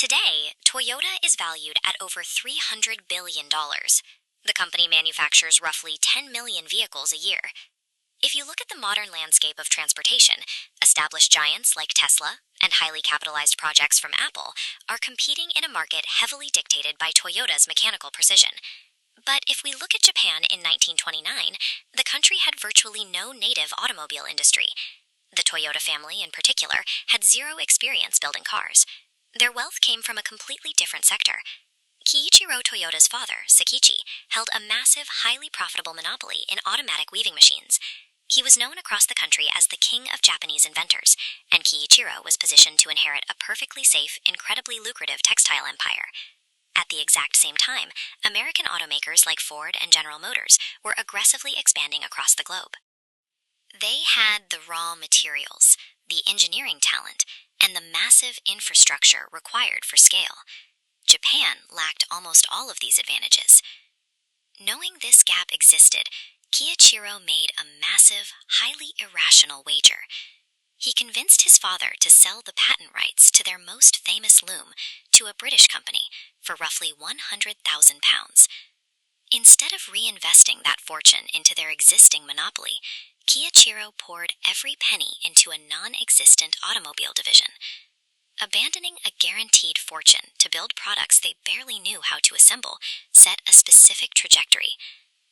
Today, Toyota is valued at over $300 billion. The company manufactures roughly 10 million vehicles a year. If you look at the modern landscape of transportation, established giants like Tesla and highly capitalized projects from Apple are competing in a market heavily dictated by Toyota's mechanical precision. But if we look at Japan in 1929, the country had virtually no native automobile industry. The Toyota family, in particular, had zero experience building cars. Their wealth came from a completely different sector. Kiichiro Toyoda's father, Sakichi, held a massive, highly profitable monopoly in automatic weaving machines. He was known across the country as the king of Japanese inventors, and Kiichiro was positioned to inherit a perfectly safe, incredibly lucrative textile empire. At the exact same time, American automakers like Ford and General Motors were aggressively expanding across the globe. They had the raw materials, the engineering talent, and the massive infrastructure required for scale. Japan lacked almost all of these advantages. Knowing this gap existed, Kiichiro made a massive, highly irrational wager. He convinced his father to sell the patent rights to their most famous loom to a British company for roughly £100,000. Instead of reinvesting that fortune into their existing monopoly, Kiichiro poured every penny into a non-existent automobile division. Abandoning a guaranteed fortune to build products they barely knew how to assemble set a specific trajectory.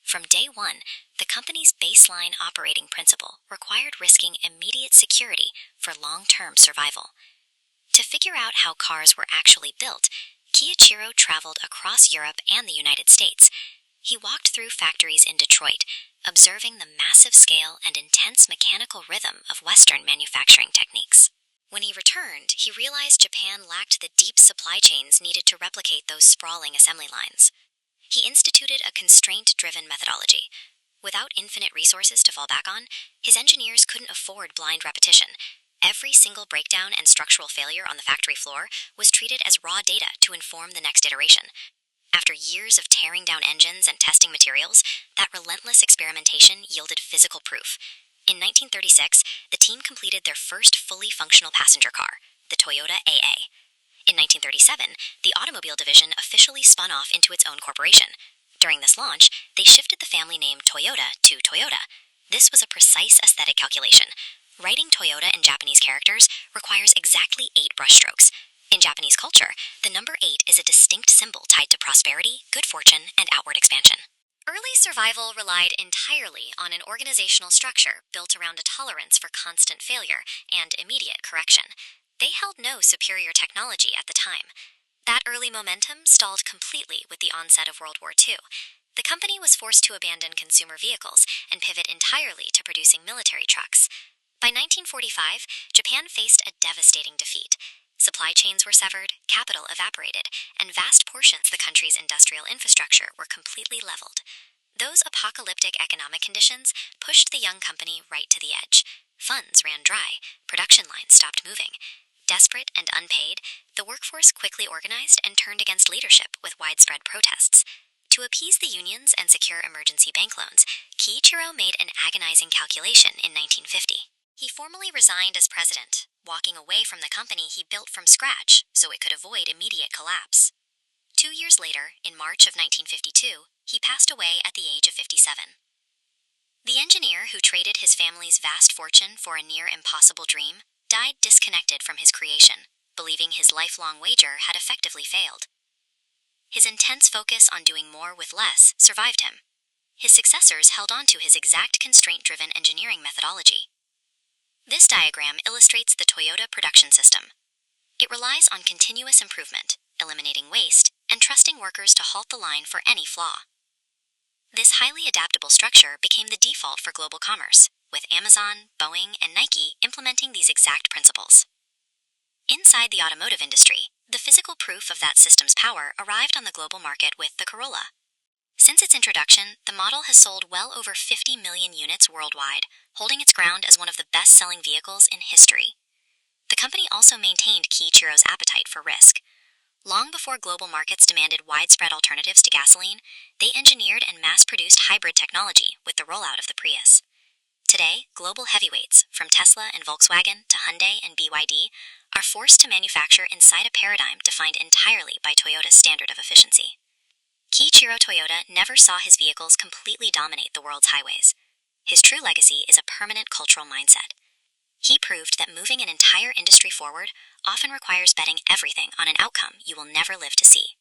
From day one, the company's baseline operating principle required risking immediate security for long-term survival. To figure out how cars were actually built, Kiichiro traveled across Europe and the United States. He walked through factories in Detroit, observing the massive scale and intense mechanical rhythm of Western manufacturing techniques. When he returned, he realized Japan lacked the deep supply chains needed to replicate those sprawling assembly lines. He instituted a constraint-driven methodology. Without infinite resources to fall back on, his engineers couldn't afford blind repetition. Every single breakdown and structural failure on the factory floor was treated as raw data to inform the next iteration. After years of tearing down engines and testing materials, that relentless experimentation yielded physical proof. In 1936, the team completed their first fully functional passenger car, the Toyota AA. In 1937, the automobile division officially spun off into its own corporation. During this launch, they shifted the family name Toyota to Toyota. This was a precise aesthetic calculation. Writing Toyota in Japanese characters requires exactly 8 brushstrokes. In Japanese culture, the number 8 is a distinct symbol tied to prosperity, good fortune, and outward expansion. Early survival relied entirely on an organizational structure built around a tolerance for constant failure and immediate correction. They held no superior technology at the time. That early momentum stalled completely with the onset of World War II. The company was forced to abandon consumer vehicles and pivot entirely to producing military trucks. By 1945, Japan faced a devastating defeat. Supply chains were severed, capital evaporated, and vast portions of the country's industrial infrastructure were completely leveled. Those apocalyptic economic conditions pushed the young company right to the edge. Funds ran dry, production lines stopped moving. Desperate and unpaid, the workforce quickly organized and turned against leadership with widespread protests. To appease the unions and secure emergency bank loans, Kiichiro made an agonizing calculation in 1950. He formally resigned as president, walking away from the company he built from scratch so it could avoid immediate collapse. 2 years later, in March of 1952, he passed away at the age of 57. The engineer who traded his family's vast fortune for a near-impossible dream died disconnected from his creation, believing his lifelong wager had effectively failed. His intense focus on doing more with less survived him. His successors held on to his exact constraint-driven engineering methodology. This diagram illustrates the Toyota production system. It relies on continuous improvement, eliminating waste, and trusting workers to halt the line for any flaw. This highly adaptable structure became the default for global commerce, with Amazon, Boeing, and Nike implementing these exact principles. Inside the automotive industry, the physical proof of that system's power arrived on the global market with the Corolla. Since its introduction, the model has sold well over 50 million units worldwide, holding its ground as one of the best-selling vehicles in history. The company also maintained Kiichiro's appetite for risk. Long before global markets demanded widespread alternatives to gasoline, they engineered and mass-produced hybrid technology with the rollout of the Prius. Today, global heavyweights, from Tesla and Volkswagen to Hyundai and BYD, are forced to manufacture inside a paradigm defined entirely by Toyota's standard of efficiency. Kiichiro Toyoda never saw his vehicles completely dominate the world's highways. His true legacy is a permanent cultural mindset. He proved that moving an entire industry forward often requires betting everything on an outcome you will never live to see.